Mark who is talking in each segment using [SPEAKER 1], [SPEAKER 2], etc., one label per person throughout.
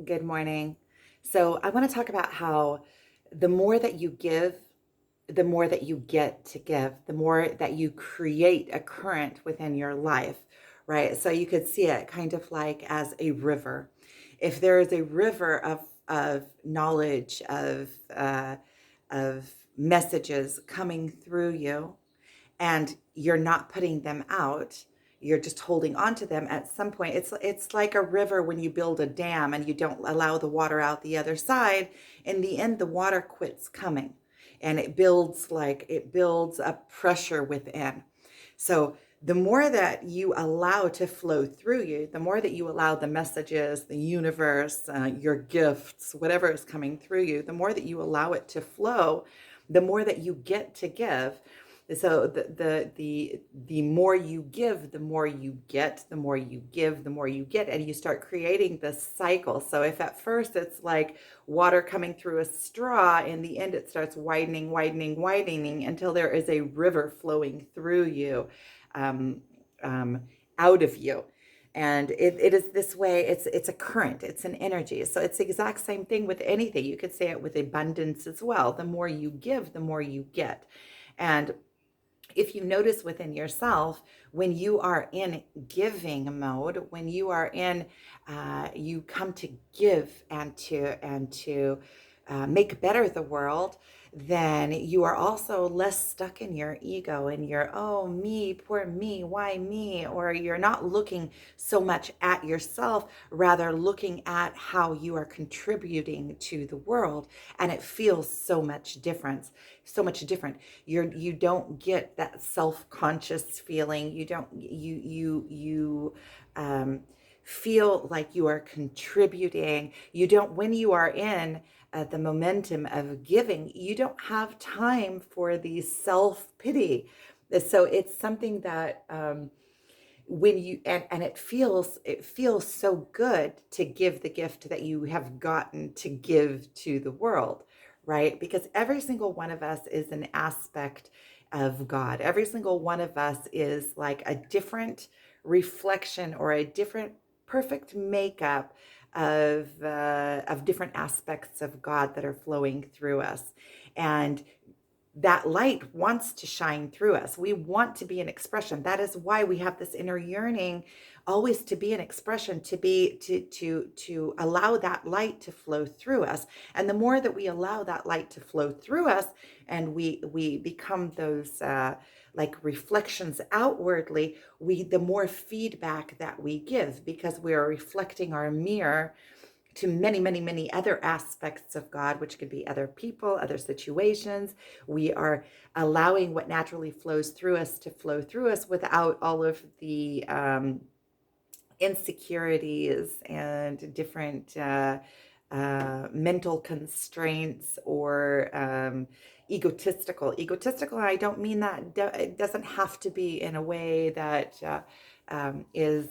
[SPEAKER 1] Good morning. So, I want to talk about how the more that you give, the more that you get to give, the more that you create a current within your life, right? So, you could see it kind of like as a river. If there is a river of knowledge, of messages coming through you, and you're not putting them out, you're just holding on to them. At some point, it's like a river when you build a dam and you don't allow the water out the other side. In the end, the water quits coming, and it builds a pressure within. So the more that you allow to flow through you, the more that you allow the messages, the universe, your gifts, whatever is coming through you, the more that you allow it to flow, the more that you get to give. So the more you give, the more you get, the more you give, the more you get, and you start creating this cycle. So if at first it's like water coming through a straw, in the end it starts widening, widening, widening until there is a river flowing through you, um, um, out of you. And it is this way. It's a current. It's an energy. So it's the exact same thing with anything. You could say it with abundance as well. The more you give, the more you get. And if you notice within yourself, when you are in giving mode, when you are in, you come to give and to make better the world, then you are also less stuck in your ego and your, oh, me, poor me, why me? Or you're not looking so much at yourself, rather looking at how you are contributing to the world. And it feels so much different. You don't get that self-conscious feeling. You don't you um feel like you are contributing. You don't, when you are in the momentum of giving, you don't have time for the self-pity. So it's something that, when you and it feels so good to give the gift that you have gotten to give to the world, right? Because every single one of us is an aspect of God. Every single one of us is like a different reflection or a different perfect makeup of different aspects of God that are flowing through us. And that light wants to shine through us. We want to be an expression. That is why we have this inner yearning always to be an expression, to allow that light to flow through us. And the more that we allow that light to flow through us, and we become those like reflections outwardly, we the more feedback that we give, because we are reflecting our mirror to many, many, many other aspects of God, which could be other people, other situations. We are allowing what naturally flows through us to flow through us without all of the insecurities and different mental constraints, or egotistical. I don't mean that. It doesn't have to be in a way that is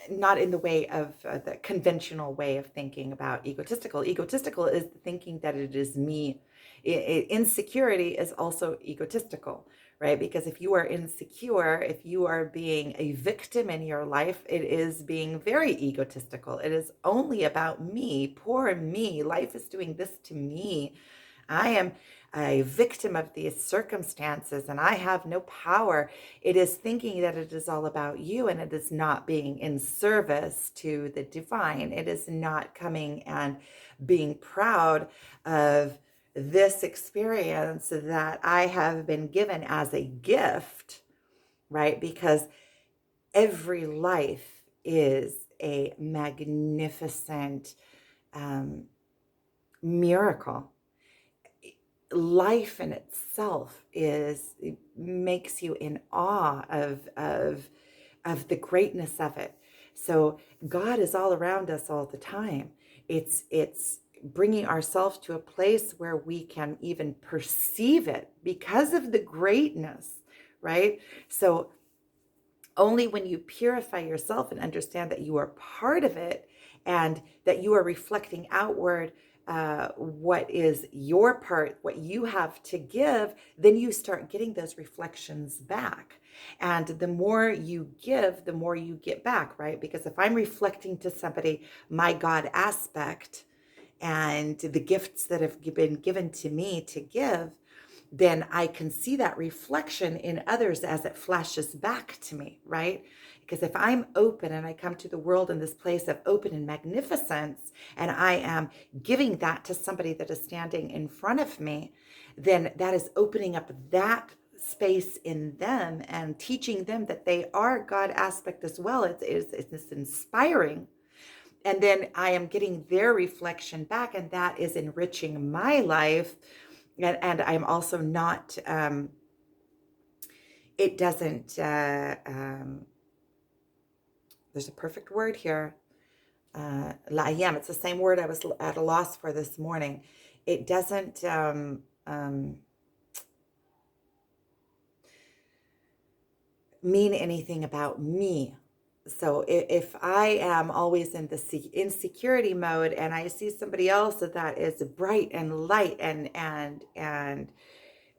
[SPEAKER 1] not in the way of the conventional way of thinking about egotistical. Egotistical is thinking that it is me. Insecurity is also egotistical, right? Because if you are insecure, if you are being a victim in your life, it is being very egotistical. It is only about me, poor me. Life is doing this to me. I am a victim of these circumstances and I have no power. It is thinking that it is all about you, and it is not being in service to the divine. It is not coming and being proud of this experience that I have been given as a gift, right? Because every life is a magnificent um, miracle. Life in itself is, it makes you in awe of the greatness of it. So God is all around us all the time. It's bringing ourselves to a place where we can even perceive it because of the greatness, right? So only when you purify yourself and understand that you are part of it, and that you are reflecting outward what is your part, what you have to give, then you start getting those reflections back. And the more you give, the more you get back, right? Because if I'm reflecting to somebody my God aspect and the gifts that have been given to me to give, then I can see that reflection in others as it flashes back to me, right? Because if I'm open and I come to the world in this place of open and magnificence, and I am giving that to somebody that is standing in front of me, then that is opening up that space in them and teaching them that they are God aspect as well. It's inspiring. And then I am getting their reflection back, and that is enriching my life. And I'm also not, it doesn't, there's a perfect word here. Layam, it's the same word I was at a loss for this morning. It doesn't mean anything about me. So if I am always in the insecurity mode and I see somebody else that is bright and light and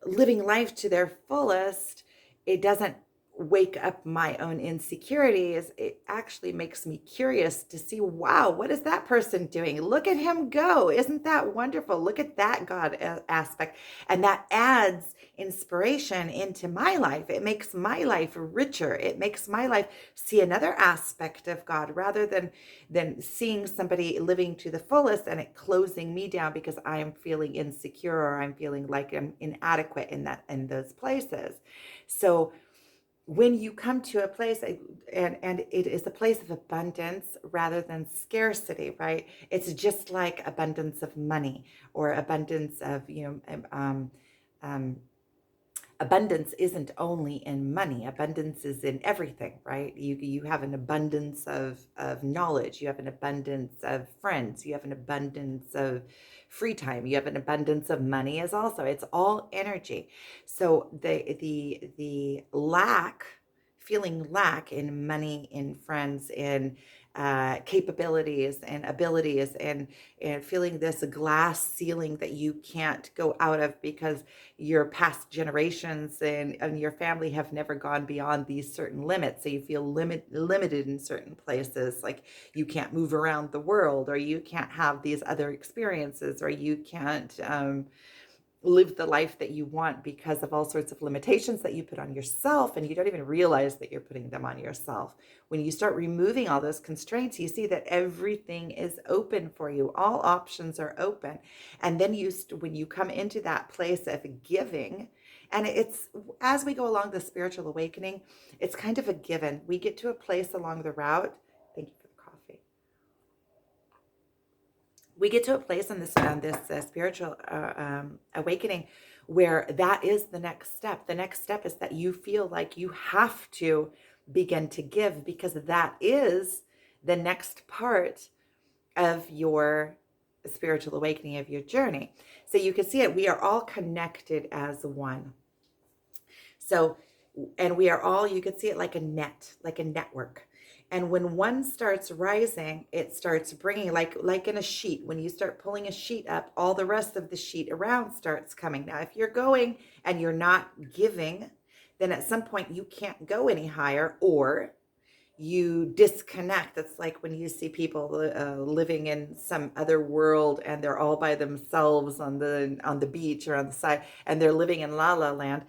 [SPEAKER 1] living life to their fullest, it doesn't wake up my own insecurities. It actually makes me curious to see, wow, what is that person doing? Look at him go. Isn't that wonderful? Look at that God aspect. And that adds inspiration into my life. It makes my life richer. It makes my life see another aspect of God rather than seeing somebody living to the fullest and it closing me down because I am feeling insecure or I'm feeling like I'm inadequate in those places. So when you come to a place and it is a place of abundance rather than scarcity, right? It's just like abundance of money or abundance of, um, abundance isn't only in money. Abundance is in everything, right? You have an abundance of knowledge. You have an abundance of friends. You have an abundance of free time. You have an abundance of money as also. It's all energy. So the lack, feeling lack in money, in friends, in capabilities and abilities, and feeling this glass ceiling that you can't go out of because your past generations and your family have never gone beyond these certain limits. So you feel limited in certain places, like you can't move around the world, or you can't have these other experiences, or you can't live the life that you want because of all sorts of limitations that you put on yourself, and you don't even realize that you're putting them on yourself. When you start removing all those constraints, you see that everything is open for you. All options are open. And then when you come into that place of giving, and it's as we go along the spiritual awakening, it's kind of a given. We get to a place along the route. Thank you for the coffee. We get to a place in this spiritual awakening where that is the next step. The next step is that you feel like you have to begin to give, because that is the next part of your spiritual awakening, of your journey. So you can see it. We are all connected as one. So, and we are all, you could see it like a net, like a network. And when one starts rising, it starts bringing, like in a sheet, when you start pulling a sheet up, all the rest of the sheet around starts coming. Now, if you're going and you're not giving, then at some point you can't go any higher, or you disconnect. It's like when you see people living in some other world and they're all by themselves on the beach or on the side, and they're living in la la land.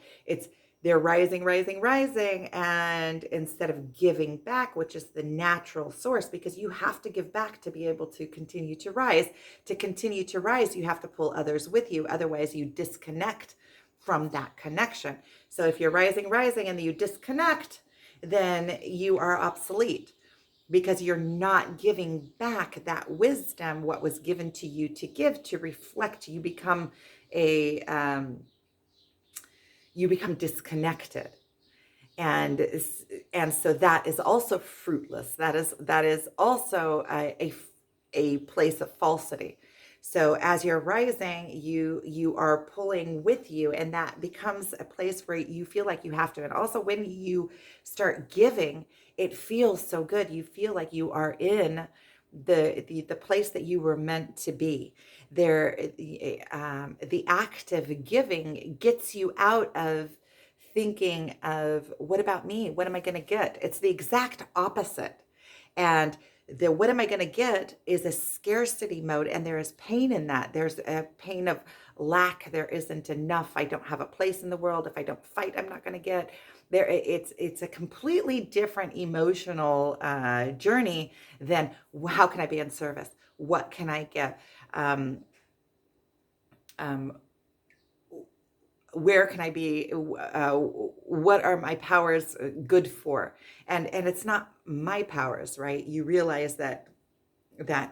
[SPEAKER 1] They're rising, rising, rising, and instead of giving back, which is the natural source, because you have to give back to be able to continue to rise. To continue to rise, you have to pull others with you. Otherwise, you disconnect from that connection. So if you're rising, rising, and you disconnect, then you are obsolete, because you're not giving back that wisdom, what was given to you to give, to reflect. You become disconnected, and so that is also fruitless. That is also a place of falsity. So as you're rising, you are pulling with you, and that becomes a place where you feel like you have to. And also when you start giving, it feels so good. You feel like you are in the place that you were meant to be. The act of giving gets you out of thinking of, what about me? What am I going to get? It's the exact opposite. And the what am I going to get is a scarcity mode, and there is pain in that. There's a pain of lack. There isn't enough. I don't have a place in the world. If I don't fight, I'm not going to get there. It's a completely different emotional journey than, how can I be in service? What can I get? Um, where can I be? What are my powers good for? And it's not my powers, right? You realize that it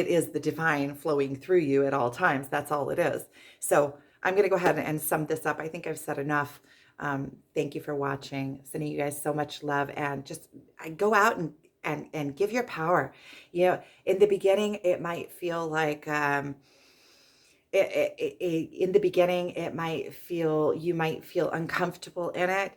[SPEAKER 1] is the divine flowing through you at all times. That's all it is. So I'm going to go ahead and sum this up. I think I've said enough. Thank you for watching. Sending you guys so much love, and just go out and give your power. You know, in the beginning, it might feel like, in the beginning, you might feel uncomfortable in it,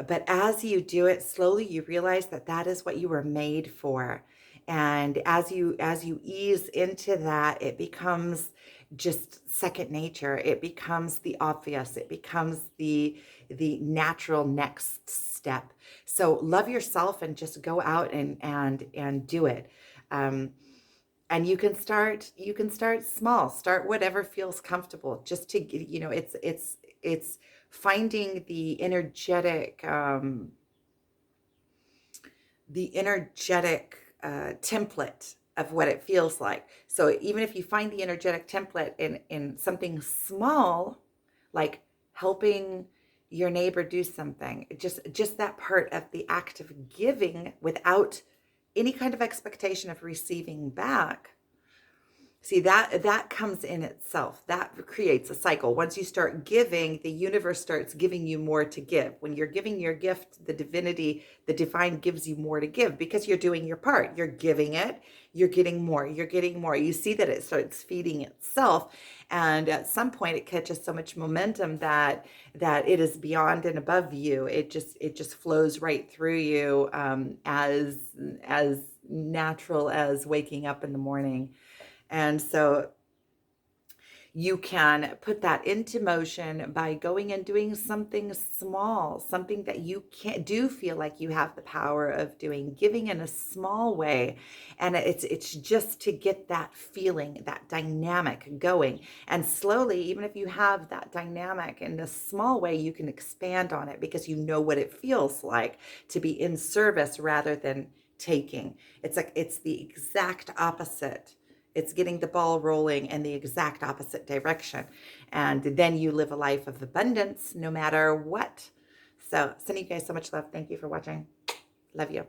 [SPEAKER 1] but as you do it slowly, you realize that that is what you were made for. And as you ease into that, it becomes just second nature. It becomes the obvious. It becomes the natural next step. So love yourself and just go out and do it. And you can start small. Start whatever feels comfortable, just to, it's finding the energetic template of what it feels like. So even if you find the energetic template in something small, like helping your neighbor do something, just that part of the act of giving without any kind of expectation of receiving back. See, that comes in itself. That creates a cycle. Once you start giving, the universe starts giving you more to give. When you're giving your gift, the divine gives you more to give, because you're doing your part. You're giving it, you're getting more, you're getting more. You see that it starts feeding itself. And at some point it catches so much momentum that it is beyond and above you. It just flows right through you, as natural as waking up in the morning. And so you can put that into motion by going and doing something small, something that you can't do, feel like you have the power of doing, giving in a small way. And it's just to get that feeling, that dynamic going. And slowly, even if you have that dynamic in a small way, you can expand on it, because you know what it feels like to be in service rather than taking. It's the exact opposite. It's getting the ball rolling in the exact opposite direction. And then you live a life of abundance no matter what. So sending you guys so much love. Thank you for watching. Love you.